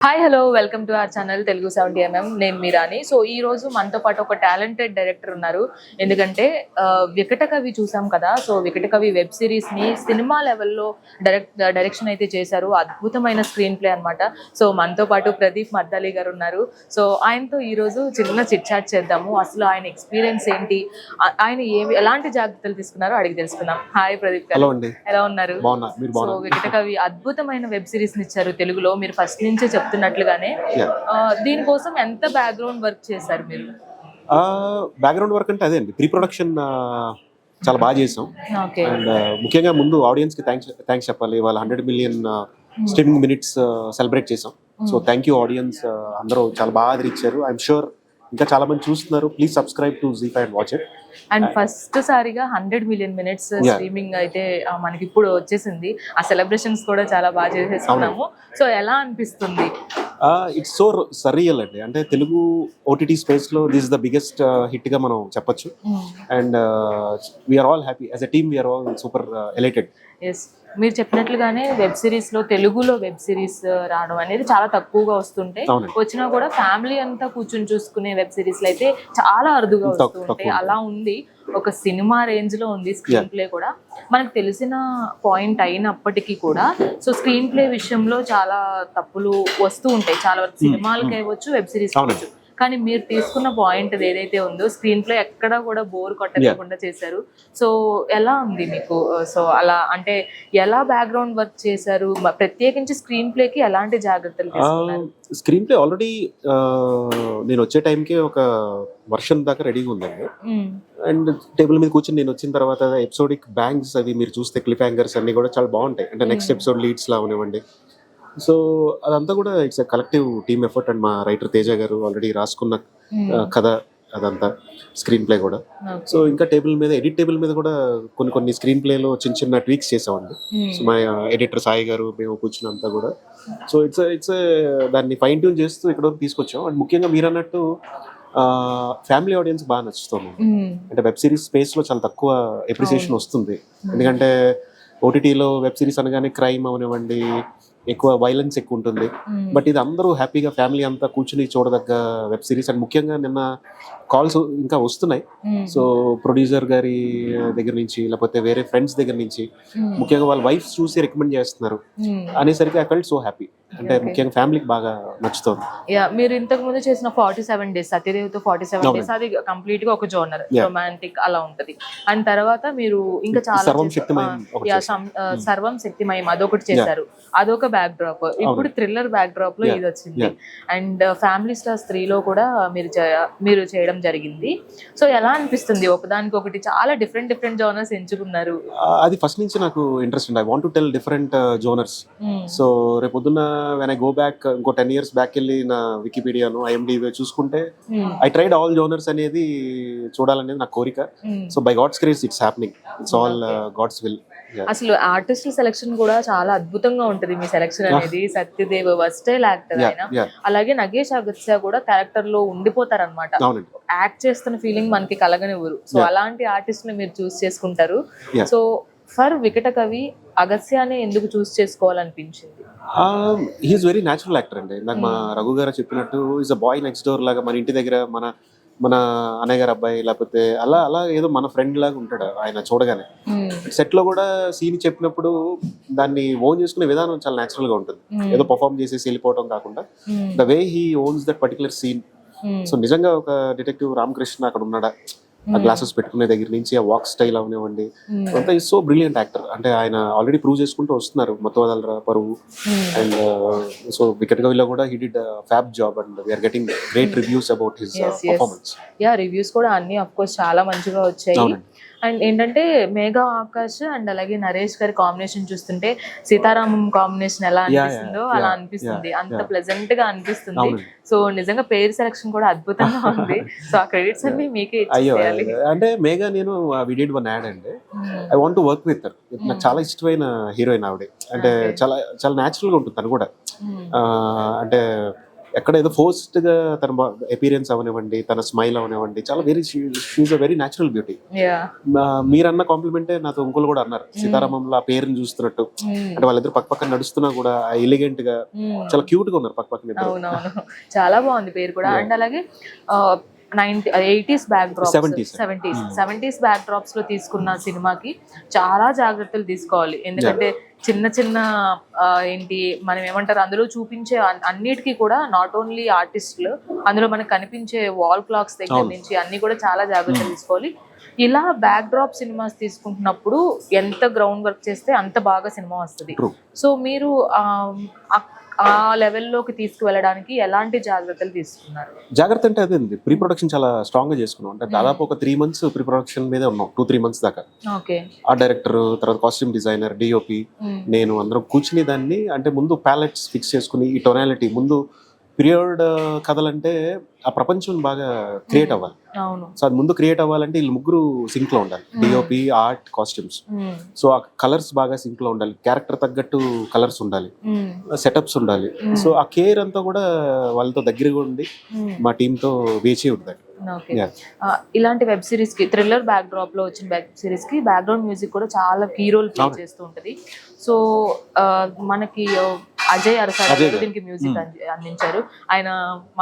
Hi hello welcome to our channel Telugu 70mm. నేను మీరాని. So ఈ రోజు మనతో పాటు ఒక టాలెంటెడ్ డైరెక్టర్ ఉన్నారు. ఎందుకంటే వికట కవి చూసాం కదా. సో వికట కవి వెబ్ సిరీస్ ని సినిమా లెవెల్లో డైరెక్షన్ అయితే చేశారు. అద్భుతమైన స్క్రీన్ ప్లే అన్నమాట. సో మనతో పాటు ప్రదీప్ మద్దాలి గారు ఉన్నారు. సో ఆయనతో ఈ రోజు చిన్న చిట్ చాట్ చేద్దాము. అసలు ఆయన ఎక్స్పీరియన్స్ ఏంటి, ఆయన ఎలాంటి జాగ్రత్తలు తీసుకున్నారో అడిగి తెలుసుకుందాం. హాయ్ ప్రదీప్ గారు, ఎలా ఉన్నారు? సో వికట కవి అద్భుతమైన వెబ్ సిరీస్ ని ఇచ్చారు తెలుగులో. మీరు ఫస్ట్ నుంచే చెప్తున్నట్లుగానే దీనికోసం ఎంత బ్యాక్గ్రౌండ్ వర్క్ చేశారు మీరు? బ్యాక్గ్రౌండ్ వర్క్ అంటే అదే అండి, ప్రీ ప్రొడక్షన్ చాలా బాగా చేసాం. అండ్ ముఖ్యంగా ముందు ఆడియన్స్ కి థ్యాంక్స్ చెప్పాలి. వాళ్ళ 100 million స్ట్రీమింగ్ మినిట్స్ సెలబ్రేట్ చేసాం. సో థ్యాంక్ యూ ఆడియన్స్, అందరూ చాలా బాగా ఆదరించారు. ఐఎమ్ షూర్ ఇంకా చాలా మంది చూస్తున్నారు. Please subscribe to ZEE5 and watch it. And first సారిగా 100 million minutes స్ట్రీమింగ్ అయితే మనకి ఇప్పుడు వచ్చేసింది. ఆ సెలబ్రేషన్స్ కూడా చాలా బాగా చేసేసుకున్నాము. సో ఎలా అనిపిస్తుంది? ఇట్స్ సో సరియల్ అండి. అంటే తెలుగు ఓటీటీ స్పేస్ లో this is the biggest hit గా మనం చెప్పొచ్చు. And we're all happy as a team. We're all super elated. Yes, మీరు చెప్పినట్లుగానే వెబ్ సిరీస్ లో తెలుగులో వెబ్ సిరీస్ రావడం అనేది చాలా తక్కువగా వస్తుంటే, వచ్చినా కూడా ఫ్యామిలీ అంతా కూర్చొని చూసుకునే వెబ్ సిరీస్లు అయితే చాలా అరుదుగా వస్తుంటాయి. అలా ఉంది, ఒక సినిమా రేంజ్ లో ఉంది స్క్రీన్ ప్లే కూడా. మనకు తెలిసిన పాయింట్ అయినప్పటికీ కూడా సో స్క్రీన్ ప్లే విషయంలో చాలా తప్పులు వస్తూ ఉంటాయి. చాలా వరకు సినిమాలకి అవ్వచ్చు, వెబ్ సిరీస్ అవ్వచ్చు. కానీ మీరు తీసుకున్న పాయింట్ ఏదైతే ఉందో స్క్రీన్ ప్లే ఎక్కడా కూడా బోర్ కొట్టకుండా చేశారు. సో ఎలా ఉంది మీకు? సో అలా అంటే ఎలా బ్యాక్గ్రౌండ్ వర్క్ చేశారు? ప్రత్యేకించి స్క్రీన్ ప్లేకి ఎలాంటి జాగ్రత్తలు తీసుకున్నారు? స్క్రీన్ ప్లే ఆల్రెడీ నేను వచ్చే టైంకి ఒక వర్షన్ దాకా రెడీగా ఉందండి. అండ్ టేబుల్ మీద కూర్చొని నేను వచ్చిన తర్వాత ఎపిసోడిక్ బ్యాంగ్స్ అవి మీరు చూస్తే క్లిప్ హ్యాంగర్స్ అన్ని కూడా చాలా బాగుంటాయి. అంటే నెక్స్ట్ ఎపిసోడ్ లీడ్స్ లా uniవ్వండి. సో అదంతా కూడా it's collective team effort. And మా రైటర్ తేజ గారు ఆల్రెడీ రాసుకున్న కథ అదంతా స్క్రీన్ ప్లే కూడా. సో ఇంకా టేబుల్ మీద ఎడిట్ టేబుల్ మీద కూడా కొన్ని స్క్రీన్ ప్లేలో చిన్న చిన్న ట్వీక్స్ చేసామండి. సో మా ఎడిటర్ సాయి గారు మేము కూర్చున్నంతా కూడా. సో ఇట్స్ దాన్ని ఫైన్ ట్యూన్ చేస్తూ ఇక్కడ వరకు తీసుకొచ్చాం. అండ్ ముఖ్యంగా మీరు అన్నట్టు ఫ్యామిలీ ఆడియన్స్ బాగా నచ్చుతుంది. అంటే వెబ్ సిరీస్ స్పేస్ లో చాలా తక్కువ ఎప్రిసియేషన్ వస్తుంది. ఎందుకంటే ఓటీటీలో వెబ్ సిరీస్ అనగానే క్రైమ్ అవనివ్వండి, ఎక్కువ వైలెన్స్ ఎక్కువ ఉంటుంది. బట్ ఇది అందరూ హ్యాపీగా ఫ్యామిలీ అంతా కూర్చుని చూడదగ్గ వెబ్ సిరీస్. అండ్ ముఖ్యంగా నిన్న కాల్స్ ఇంకా వస్తున్నాయి. సో ప్రొడ్యూసర్ గారి దగ్గర నుంచి, లేకపోతే వేరే ఫ్రెండ్స్ దగ్గర నుంచి, ముఖ్యంగా వాళ్ళ వైఫ్ చూసి రికమెండ్ చేస్తున్నారు అనేసరికి ఐ ఫెల్ట్ సో హ్యాపీ. అంటే ముఖ్యంగా ఫ్యామిలీకి బాగా నచ్చుతుంది. మీరు ఇంతకు ముందు చేసిన 47 days సత్యదేవ్తో 47 days, అది కంప్లీట్ గా ఒక జోనర్ రొమాంటిక్ అలా ఉంటది. అండ్ తర్వాత మీరు ఇంకా చాలా సర్వం శక్తిమయం అదొకటి చేశారు. అదొక బ్యాక్ డ్రాప్. ఇప్పుడు థ్రిల్లర్ బ్యాక్ డ్రాప్ లో ఇది వచ్చింది. అండ్ ఫ్యామిలీ స్టార్ స్త్రీలో కూడా మీరు చేయడం జరిగింది. సో ఎలా అనిపిస్తుంది? ఒకదానికి ఒకటి చాలా డిఫరెంట్ జోనర్స్ ఎంచుకున్నారు. అది ఫస్ట్ నుంచి నాకు ఇంట్రెస్ట్ ఉంది. I want to tell different genres. So రేపు పొద్దున్న వెన్ ఐ గో బ్యాక్ ఇంకో 10 years బ్యాక్ వెళ్ళి నా వికీపీడియాను IMDb చూసుకుంటే ఐ ట్రైడ్ ఆల్ జోనర్స్ అనేది చూడాలనేది నా కోరిక. So by God's grace it's happening. It's all God's will. అసలు ఆర్టిస్టుల సెలక్షన్ కూడా చాలా అద్భుతంగా ఉంటది మీ సెలక్షన్ అనేది. సత్యదేవ్ వర్స్టైల్ యాక్టర్ ఆయన. అలాగే నగేష్ అగత్య కూడా క్యారెక్టర్ లో ఉండిపోతారు అనమాట. యాక్ట్ చేస్తున్న ఫీలింగ్ మనకి కలగనివ్వరు. సో అలాంటి ఆర్టిస్ట్ ని మీరు చూస్ చేసుకుంటారు. సో ఫర్ వికట కవి అగస్యానే ఎందుకు చూస్ చేసుకోవాలనిపించింది? హీఈస్ వెరీ న్యాచురల్ యాక్టర్ అండి. నాకు మా రఘు గారు చెప్పినట్టు is a boy next door లాగా. మన ఇంటి దగ్గర మన అన్నయ్య గారు అబ్బాయి, లేకపోతే అలా ఏదో మన ఫ్రెండ్ లాగా ఉంటాడు ఆయన చూడగానే. సెట్ లో కూడా సీన్ చెప్పినప్పుడు దాన్ని ఓన్ చేసుకునే విధానం చాలా న్యాచురల్ గా ఉంటుంది. ఏదో పర్ఫార్మ్ చేసేసి వెళ్ళిపోవడం కాకుండా the way he owns that particular scene. So నిజంగా ఒక డిటెక్టివ్ రామకృష్ణ అక్కడ ఉన్నాడా, ఆ గ్లాసెస్ పెట్టుకునే దగ్గర నుంచి ఆ వాక్ స్టైల్ అవనివ్వండి, అంతా ఈజ్ సో బ్రిలియంట్ యాక్టర్. అంటే ఆయన ఆల్రెడీ ప్రూవ్ చేసుకుంటూ వస్తున్నారు. మొత్తవదలరా, పరువు. అండ్ సో వికెట్ కవిలో కూడా he did fab job and we're getting great reviews about his performance. Reviews కూడా అన్ని ఆఫ్ కోర్స్ చాలా మంచిగా వచ్చాయి. అండ్ ఏంటంటే మేఘా ఆకాష్ అండ్ అలాగే నరేష్ గారి కాంబినేషన్ చూస్తుంటే సీతారామం కాంబినేషన్ ఎలా అనిపిస్తుందో అలా అనిపిస్తుంది. అంత ప్లెజెంట్ గా అనిపిస్తుంది. సో నిజంగా పేరు సెలక్షన్ కూడా అద్భుతంగా ఉంది. సో ఆ క్రెడిట్స్ అన్ని మీకే ఇచ్చేయాలి. అంటే మేఘా నేను వి డిడ్ వన్ యాడ్ అండి. I want to work with her. నాకు చాలా ఇష్టమైన హీరోయిన్ ఆవిడ. అంటే చాలా చాలా న్యాచురల్ గా ఉంటుంది తను కూడా. అంటే ఎక్కడ ఏదో ఫోర్స్డ్ గా తన అపీరియన్స్ అవనివ్వండి, తన స్మైల్ అవనివ్వండి, చాలా she's a very natural beauty. మీరన్న కాంప్లిమెంటే నాతో ఇంకోళ్ళు కూడా అన్నారు, సీతారామంలో ఆ పేరుని చూస్తున్నట్టు. అంటే వాళ్ళిద్దరు పక్క పక్కన నడుస్తున్నా కూడా ఎలిగెంట్ గా చాలా క్యూట్ గా ఉన్నారు పక్క పక్కన. అవునవును, చాలా బాగుంది పేరు కూడా. అండ్ అలాగే 80s back drops, 70s back drops లో తీసుకున్న సినిమాకి చాలా జాగ్రత్తలు తీసుకోవాలి. ఎందుకంటే చిన్న చిన్న ఏంటి మనం ఏమంటారు, అందులో చూపించే అన్నిటికీ కూడా నాట్ ఓన్లీ ఆర్టిస్టులు, అందులో మనకు కనిపించే వాల్ క్లాక్స్ దగ్గర నుంచి అన్ని కూడా చాలా జాగ్రత్తలు తీసుకోవాలి. ఇలా బ్యాక్ డ్రాప్ సినిమాస్ తీసుకుంటున్నప్పుడు ఎంత గ్రౌండ్ వర్క్ చేస్తే అంత బాగా సినిమా వస్తుంది. సో మీరు ఆ లెవెల్లోకి తీసుకువెళ్ళడానికి ఎలాంటి జాగ్రత్తలు తీసుకున్నారు? జాగ్రత్త అంటే అదే ప్రీ ప్రొడక్షన్ చాలా స్ట్రాంగ్ గా చేసుకున్నాం. అంటే దాదాపు ఒక 3 months ప్రీ ప్రొడక్షన్ మీదే ఉన్నాం, 2-3 months దాకా. ఆ డైరెక్టర్, తర్వాత కాస్ట్యూమ్ డిజైనర్, డిఓపి, నేను అందరం కూర్చుని దాన్ని అంటే ముందు ప్యాలెట్స్ ఫిక్స్ చేసుకుని ఈ టొనాలిటీ ముందు పీరియడ్ కథలంటే ఆ ప్రపంచం బాగా క్రియేట్ అవ్వాలి. సో అది ముందు క్రియేట్ అవ్వాలంటే వీళ్ళు ముగ్గురు సింక్ లో ఉండాలి, డిఓపి, ఆర్ట్, కాస్ట్యూమ్స్. సో ఆ కలర్స్ బాగా సింక్ లో ఉండాలి, క్యారెక్టర్ తగ్గట్టు కలర్స్ ఉండాలి, సెటప్స్ ఉండాలి. సో ఆ కేర్ అంతా కూడా వాళ్ళతో దగ్గరగా ఉండి మా టీమ్ తో వేచి ఉండాలి. ఇలాంటి వెబ్ సిరీస్ కి, థ్రిల్లర్ బ్యాక్ డ్రాప్ లో వచ్చిన వెబ్ సిరీస్ కి బ్యాక్గ్రౌండ్ మ్యూజిక్ కూడా చాలా కీ రోల్ ప్లే చేస్తూ ఉంటది. సో మనకి అజయ్ అరసాల దీనికి మ్యూజిక్ అందించారు. ఆయన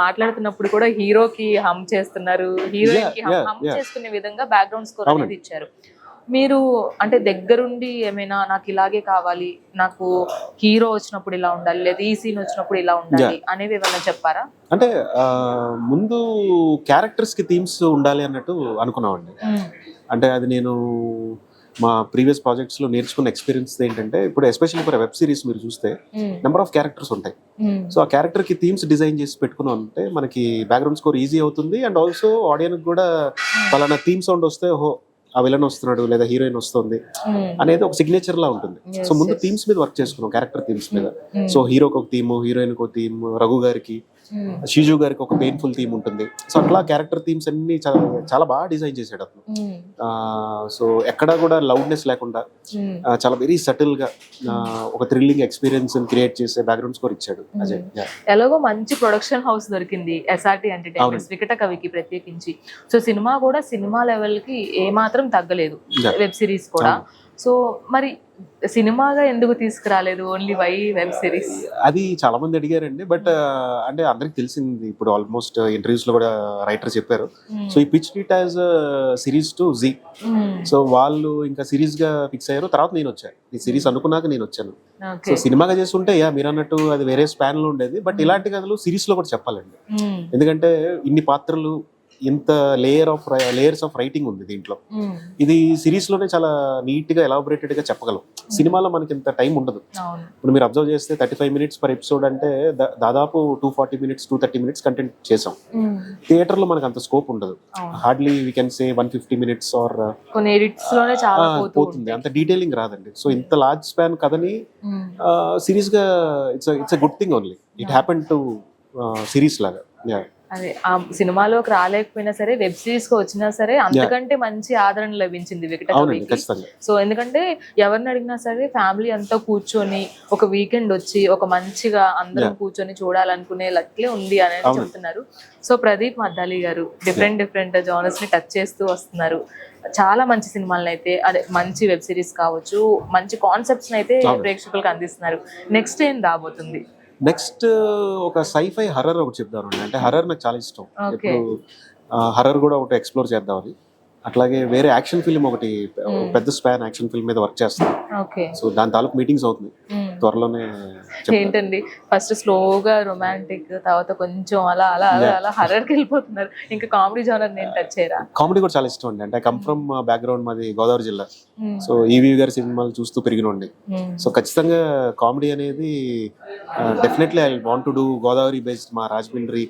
మాట్లాడుతున్నప్పుడు కూడా హీరోకి హమ్ చేస్తున్నారు, హీరోయిన్ కి హమ్ చేసుకునే విధంగా బ్యాక్గ్రౌండ్ స్కోర్ అనేది ఇచ్చారు. మీరు అంటే దగ్గరుండి ఏమైనా నాకు ఇలాగే కావాలి, నాకు హీరో వచ్చినప్పుడు ఇలా ఉండాలి, లేదా ఈ సీన్ వచ్చినప్పుడు ఇలా ఉండాలి అనేవి ఏమైనా చెప్పారా? అంటే ముందు క్యారెక్టర్స్ కి థీమ్స్ ఉండాలి అన్నట్టు అనుకున్నామండి. అంటే అది నేను మా ప్రీవియస్ ప్రాజెక్ట్స్ లో నేర్చుకున్న ఎక్స్పీరియన్స్ ఏంటంటే, ఇప్పుడు ఎస్పెషల్లీ ఫర్ వెబ్ సిరీస్ మీరు చూస్తే నెంబర్ ఆఫ్ క్యారెక్టర్స్ ఉంటాయి. సో ఆ క్యారెక్టర్ కి థీమ్స్ డిజైన్ చేసి పెట్టుకున్నాం అంటే మనకి బ్యాక్గ్రౌండ్ స్కోర్ ఈజీ అవుతుంది. అండ్ ఆల్సో ఆడియన్స్ కూడా పలానా థీమ్ సౌండ్ వస్తే ఓహో ఆ విలన్ వస్తున్నాడు లేదా హీరోయిన్ వస్తుంది అనేది ఒక సిగ్నేచర్ లా ఉంటుంది. సో ముందు థీమ్స్ మీద వర్క్ చేసుకున్నాం, క్యారెక్టర్ థీమ్స్ మీద. సో హీరోకి ఒక థీమ్, హీరోయిన్ ఒక థీమ్, రఘు గారికి, షిజు గారికి ఒక పెయిన్ఫుల్ థీమ్ ఉంటుంది. సో అట్లా క్యారెక్టర్ థీమ్స్ అన్ని చాలా బాగా డిజైన్ చేసాడు అతను. సో ఎక్కడా కూడా లౌడ్నెస్ లేకుండా చాలా వెరీ సటిల్ గా ఒక థ్రిల్లింగ్ ఎక్స్పీరియన్స్ క్రియేట్ చేసే బ్యాక్గ్రౌండ్ స్కోర్ ఇచ్చాడు అజయ్. ఎలాగో మంచి ప్రొడక్షన్ హౌస్ దొరికింది ఎస్ఆర్టీ ఎంటర్టైన్మెంట్స్, వికట కవికి ప్రత్యేకించి. సో సినిమా కూడా సినిమా లెవెల్ కి ఏమాత్రం తగ్గలేదు, వెబ్ సిరీస్ కూడా. సో మరి సినిమాగా ఎందుకు తీసుకురాలేదు, ఓన్లీ వై వెబ్ సిరీస్? అది చాలా మంది అడిగారండి. బట్ అంటే అందరికి తెలిసింది, ఇప్పుడు ఆల్మోస్ట్ ఇంటర్వ్యూస్ లో కూడా రైటర్ చెప్పారు. సో ఈ pitch it as series to Zee. So వాళ్ళు ఇంకా సిరీస్ గా ఫిక్స్ అయ్యారు. తర్వాత నేను వచ్చాను, ఈ సిరీస్ అనుకున్నాక నేను వచ్చాను. సో సినిమాగా చేస్తుంటే మీరు అన్నట్టు అది వేరే స్పాన్ లో ఉండేది. బట్ ఇలాంటి కథలు సిరీస్ లో కూడా చెప్పాలండి. ఎందుకంటే ఇన్ని పాత్రలు, ఇంత లేయర్స్ ఆఫ్ రైటింగ్ ఉంది దీంట్లో. ఇది సిరీస్ లోనే చాలా నీట్ గా ఎలాబొరేటెడ్ గా చెప్పగలం. సినిమాలో మనకి ఇంత టైం ఉండదు. ఇప్పుడు మీరు అబ్జర్వ్ చేస్తే 35 minutes పర్ ఎపిసోడ్ అంటే దాదాపు 240 minutes 230 minutes కంటెంట్ చేసాం. థియేటర్ లో మనకు అంత స్కోప్ ఉండదు. Hardly we can say 150 minutes or కొన్ని ఎడిట్స్ లోనే చాలా పోతుంది, అంత డీటెయిలింగ్ రాదండి. సో ఇంత లార్జ్ స్పాన్ కథని సిరీస్ గా it's a good thing only. It happen to series లాగా. అదే ఆ సినిమాలోకి రాలేకపోయినా సరే వెబ్ సిరీస్ కి వచ్చినా సరే అంతకంటే మంచి ఆదరణ లభించింది వికట కవికి. సో ఎందుకంటే ఎవరిని అడిగినా సరే ఫ్యామిలీ అంతా కూర్చొని ఒక వీకెండ్ వచ్చి ఒక మంచిగా అందరం కూర్చొని చూడాలనుకునేలట్లే ఉంది అని చెప్తున్నారు. సో ప్రదీప్ మద్దాలి గారు డిఫరెంట్ జానర్స్ ని టచ్ చేస్తూ వస్తున్నారు. చాలా మంచి సినిమాలను అయితే, అదే మంచి వెబ్ సిరీస్ కావచ్చు, మంచి కాన్సెప్ట్స్ అయితే ప్రేక్షకులకు అందిస్తున్నారు. నెక్స్ట్ ఏం రాబోతుంది? నెక్స్ట్ ఒక సైఫై హర్రర్ ఒకటి చెప్తాను. అంటే హర్రర్ నాకు చాలా ఇష్టం. ఇప్పుడు హర్రర్ కూడా ఒకటి ఎక్స్ప్లోర్ చేద్దామని. అట్లాగే వేరే యాక్షన్ ఫిల్మ్ ఒకటి, పెద్ద స్పాన్ యాక్షన్ ఫిల్మ్ మీద వర్క్ చేస్తాను. సో దాని తాలూకు మీటింగ్స్ అవుతుంది త్వరలోనే. ఏంటండి ఫస్ట్ స్లోగా రొమాంటిక్, తర్వాత కొంచెం అలా అలా అలా హర్రర్ కి వెళ్ళిపోతున్నారు. ఇంకా కామెడీ జోనర్ నేను టచ్ చేయరా? కామెడీ కూడా చాలా ఇష్టం అండి. అంటే కమ్ ఫ్రమ్ బ్యాక్గ్రౌండ్ మాది గోదావరి జిల్లా. సో ఈవీ గారి సినిమాలు చూస్తూ పెరిగినండి. సో ఖచ్చితంగా కామెడీ అనేది definitely I want to do Godavari based, మా రాజమండ్రి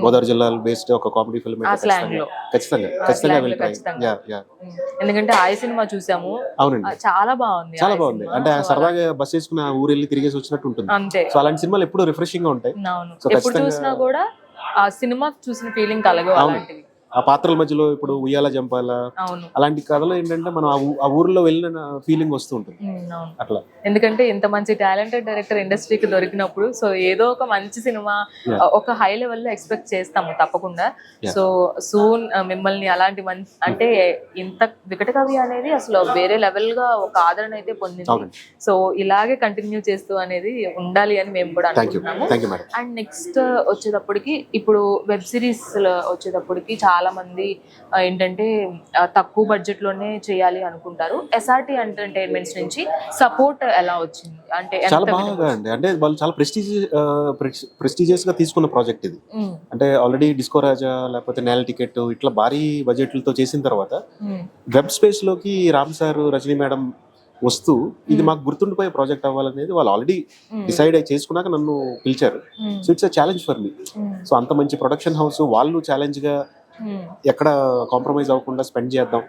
గోదావరి జిల్లా బేస్డ్ ఒక కామెడీ ఫిల్మ్ ఖచ్చితంగా. ఎందుకంటే ఆ సినిమా చూసాము, అవునండి, చాలా బాగుంది. అంటే సరదాగా బస్ వేసుకుని ఆ ఊరు వెళ్ళి తిరిగేసి వచ్చినట్టు ఉంటుంది. సో అలాంటి సినిమాలు ఎప్పుడు రిఫ్రెషింగ్ గా ఉంటాయి. ఎప్పుడు చూసినా కూడా ఆ సినిమా చూసిన ఫీలింగ్ కలగవు. ఆ పాత్రల మధ్యలో ఇప్పుడు ఉయ్యాల జంపాల అవును. అలాంటి కథలు ఏంటంటే మనం ఆ ఊర్లో వెళ్ళిన ఫీలింగ్ వస్తూ ఉంటుంది అవును. అట్లా. ఎందుకంటే ఇంత మంచి టాలెంటెడ్ డైరెక్టర్ ఇండస్ట్రీకి దొరికినప్పుడు సో ఏదో ఒక మంచి సినిమా ఒక హై లెవెల్లో ఎక్స్పెక్ట్ చేస్తాము తప్పకుండా. సో సూన్ మిమ్మల్ని అలాంటి మంచి అంటే ఇంత వికట కవి అనేది అసలు వేరే లెవెల్ గా ఒక ఆదరణ అయితే పొందింది. సో ఇలాగే కంటిన్యూ చేస్తూ అనేది ఉండాలి అని మేము కూడా అనుకుంటున్నాము. అండ్ నెక్స్ట్ వచ్చేటప్పటికి ఇప్పుడు వెబ్ సిరీస్ వచ్చేటప్పటికి చాలా మంది ఏంటంటే తక్కువ బడ్జెట్ లోనే చేయాలి అనుకుంటారు. SRT ఎంటర్టైన్మెంట్స్ నుంచి సపోర్ట్ ఎలా వచ్చింది అంటే? చాలా బాగా అండి, అంటే వాళ్ళు చాలా ప్రెస్టీజియస్ గా తీసుకున్న ప్రాజెక్ట్ ఇది. అంటే ఆల్రెడీ డిస్కో రాజా లేకపోతే నేల టికెట్ ఇట్లా భారీ బడ్జెట్లతో చేసిన తర్వాత వెబ్ స్పేస్ లోకి రామ్ సార్, రజనీ మేడం వస్తూ ఇది మాకు గుర్తుండిపోయే ప్రాజెక్ట్ అవ్వాలనేది వాళ్ళు ఆల్రెడీ డిసైడ్ అయి చేసుకున్నాక నన్ను పిలిచారు. So it's a challenge for me. So అంత మంచి ప్రొడక్షన్ హౌస్ వాళ్ళు ఛాలెంజ్ గా ఎక్కడ కాంప్రమైజ్ అవ్వకుండా స్పెండ్ చేద్దాం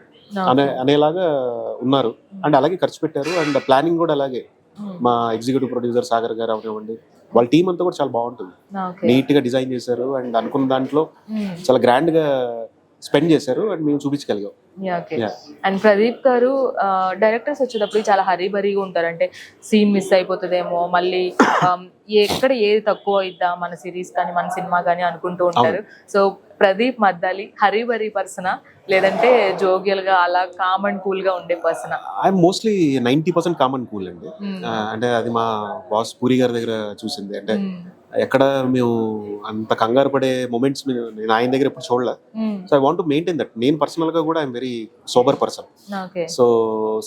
అనేలాగా ఉన్నారు. అండ్ అలాగే ఖర్చు పెట్టారు. అండ్ ప్లానింగ్ కూడా అలాగే. మా ఎగ్జిక్యూటివ్ ప్రొడ్యూసర్ సాగర్ గారు అవనివ్వండి, వాళ్ళ టీం అంతా కూడా చాలా బాగుంటుంది. నీట్ గా డిజైన్ చేశారు అండ్ అనుకున్న దాంట్లో చాలా గ్రాండ్ గా స్పెండ్ చేశారు అండ్ మేము చూపించగలిగాం. అండ్ ప్రదీప్ గారు డైరెక్టర్స్ వచ్చేటప్పుడు చాలా హరీబరీగా ఉంటారు. అంటే సీన్ మిస్ అయిపోతుందేమో, మళ్ళీ ఎక్కడ ఏది తక్కువ ఇద్దాం మన సిరీస్ కానీ మన సినిమా కానీ అనుకుంటూ ఉంటారు. సో ప్రదీప్ మద్దాలి హరీబరీ పర్సనా లేదంటే జోగియల్ గా అలా కామన్ కూల్ గా ఉండే పర్సనా? ఐఎమ్ మోస్ట్లీ 90% కామన్ కూల్ అండి. అంటే అది మా బాస్ పూరి గారి దగ్గర చూసింది. అంటే ఎక్కడ మేము అంత కంగారు పడే మూమెంట్స్ నేను ఆయన దగ్గర ఎప్పుడు చూడలే. So I want to maintain that. నేను పర్సనల్ గా కూడా I'm very sober person. So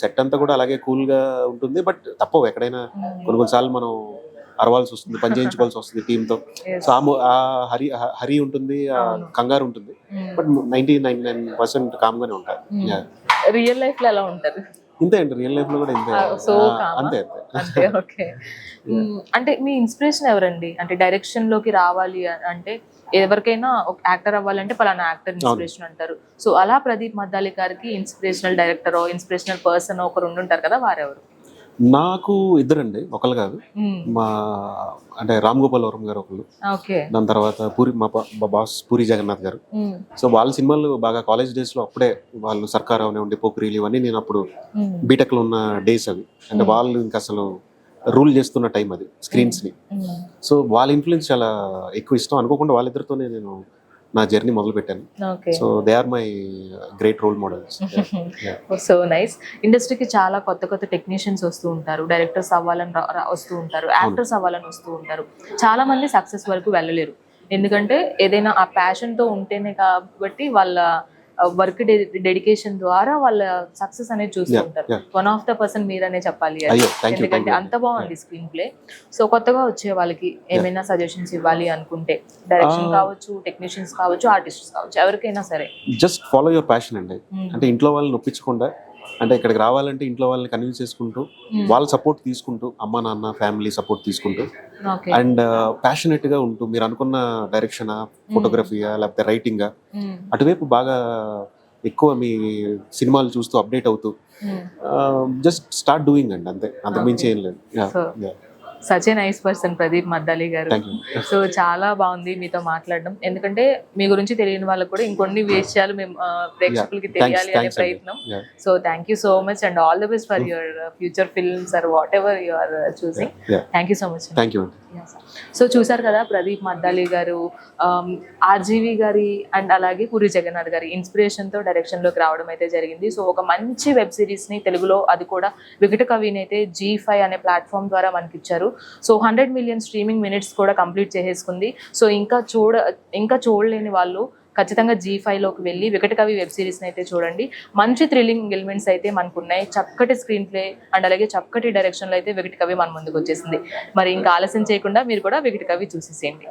set అంతా కూడా అలాగే కూల్ గా ఉంటుంది. బట్ తప్పవు ఎక్కడైనా కొన్నిసార్లు మనం అరవాల్సి వస్తుంది, పని చేయించుకోవాల్సి వస్తుంది టీమ్ తో. సో ఆ హరి ఉంటుంది, కంగారు ఉంటుంది. బట్ 99% కామ్ గానే ఉంటారు. రియల్ లైఫ్ లో ఎలా ఉంటారు? ఇంతే అండి, రియల్ లైఫ్ లో కూడా ఇంతే. అంతే అంతే. ఓకే. అంటే మీ ఇన్స్పిరేషన్ ఎవరండి? అంటే డైరెక్షన్ లోకి రావాలి అంటే ఎవరికైనా ఒక యాక్టర్ అవ్వాలంటే పలానా యాక్టర్ ఇన్స్పిరేషన్ అంటారు. సో అలా ప్రదీప్ మద్దాలి గారికి ఇన్స్పిరేషనల్ డైరెక్టర్, ఇన్స్పిరేషనల్ పర్సన్ ఒకరు ఉండుంటారు కదా, వారెవరు? నాకు ఇద్దరండి, ఒకళ్ళు కాదు. మా అంటే రామ్ గోపాల్ వర్మ గారు ఒకళ్ళు, దాని తర్వాత పూరి మా బాస్ పూరి జగన్నాథ్ గారు. సో వాళ్ళ సినిమాలు బాగా కాలేజ్ డేస్ లో అప్పుడే వాళ్ళు సర్కార్ అవనివ్వండి, పోక్రీలు ఇవన్నీ నేను అప్పుడు బీటెక్ లో ఉన్న డేస్ అవి. అంటే వాళ్ళు ఇంకా అసలు రూల్ చేస్తున్న టైం అది స్క్రీన్స్ ని. సో వాళ్ళ ఇన్ఫ్లుయెన్స్ చాలా ఎక్కువ ఇష్టం. అనుకోకుండా వాళ్ళిద్దరితోనే నేను నా జర్నీ మొదలు పెట్టాను. So they are my great role models. So nice. ఇండస్ట్రీకి చాలా కొత్త కొత్త టెక్నీషియన్స్ వస్తూ ఉంటారు, డైరెక్టర్స్ అవ్వాలని వస్తూ ఉంటారు, యాక్టర్స్ అవ్వాలని వస్తూ ఉంటారు. చాలా మంది సక్సెస్ వరకు వెళ్ళలేరు. ఎందుకంటే ఏదైనా ఆ ప్యాషన్ తో ఉంటేనే కాబట్టి వాళ్ళ వర్క్ డెడికేషన్ ద్వారా వాళ్ళ సక్సెస్ అనేది చూస్తూ ఉంటారు. వన్ ఆఫ్ ద పర్సన్ మీరనే చెప్పాలి, ఎందుకంటే అంత బాగుంది స్క్రీన్ ప్లే. సో కొత్తగా వచ్చే వాళ్ళకి ఏమైనా సజెషన్స్ ఇవ్వాలి అనుకుంటే, డైరెక్షన్ కావచ్చు, టెక్నీషియన్స్ కావచ్చు, ఆర్టిస్ట్స్ కావచ్చు, ఎవరికైనా సరే జస్ట్ ఫాలో యువర్ ప్యాషన్ అండి. అంటే ఇంట్లో వాళ్ళని ఒప్పించకుండా, అంటే ఇక్కడికి రావాలంటే ఇంట్లో వాళ్ళని కన్విన్స్ చేసుకుంటూ, వాళ్ళ సపోర్ట్ తీసుకుంటూ, అమ్మ నాన్న ఫ్యామిలీ సపోర్ట్ తీసుకుంటూ, అండ్ ప్యాషనెట్ గా ఉంటూ, మీరు అనుకున్న డైరెక్షన్, ఫోటోగ్రఫీయా లేకపోతే రైటింగ్ అటువైపు బాగా ఎక్కువ మీ సినిమాలు చూస్తూ అప్డేట్ అవుతూ జస్ట్ స్టార్ట్ డూయింగ్ అండి, అంతే. అంతకుమించి ఏం లేదు. Such a nice person Pradeep Maddali గారు. సో చాలా బాగుంది మీతో మాట్లాడడం. ఎందుకంటే మీ గురించి తెలియని వాళ్ళకి కూడా ఇంకొన్ని విషయాలు మేము ప్రేక్షకులకి తెలియాలి అనే ప్రయత్నం. So thank you so much and all the best for your future films or whatever you are choosing. Thank you so much. Thank you. So చూసారు కదా ప్రదీప్ మద్దాలి గారు ఆర్జీవి గారి అండ్ అలాగే పూరి జగన్నాథ్ గారి ఇన్స్పిరేషన్ తో డైరెక్షన్ లోకి రావడం అయితే జరిగింది. సో ఒక మంచి వెబ్ సిరీస్ ని తెలుగులో, అది కూడా వికట కవిని అయితే G5 అనే ప్లాట్ఫామ్ ద్వారా మనకి ఇచ్చారు. సో 100 మిలియన్ స్ట్రీమింగ్ మినిట్స్ కూడా కంప్లీట్ చేసేసుకుంది. సో ఇంకా చూడలేని వాళ్ళు ఖచ్చితంగా G5లోకి వెళ్ళి వికట కవి వెబ్ సిరీస్ని అయితే చూడండి. మంచి థ్రిల్లింగ్ ఎలిమెంట్స్ అయితే మనకు ఉన్నాయి, చక్కటి స్క్రీన్ ప్లే అండ్ అలాగే చక్కటి డైరెక్షన్లో అయితే వికట కవి మన ముందుకు వచ్చేసింది. మరి ఇంకా ఆలస్యం చేయకుండా మీరు కూడా వికట కవి చూసేసేయండి.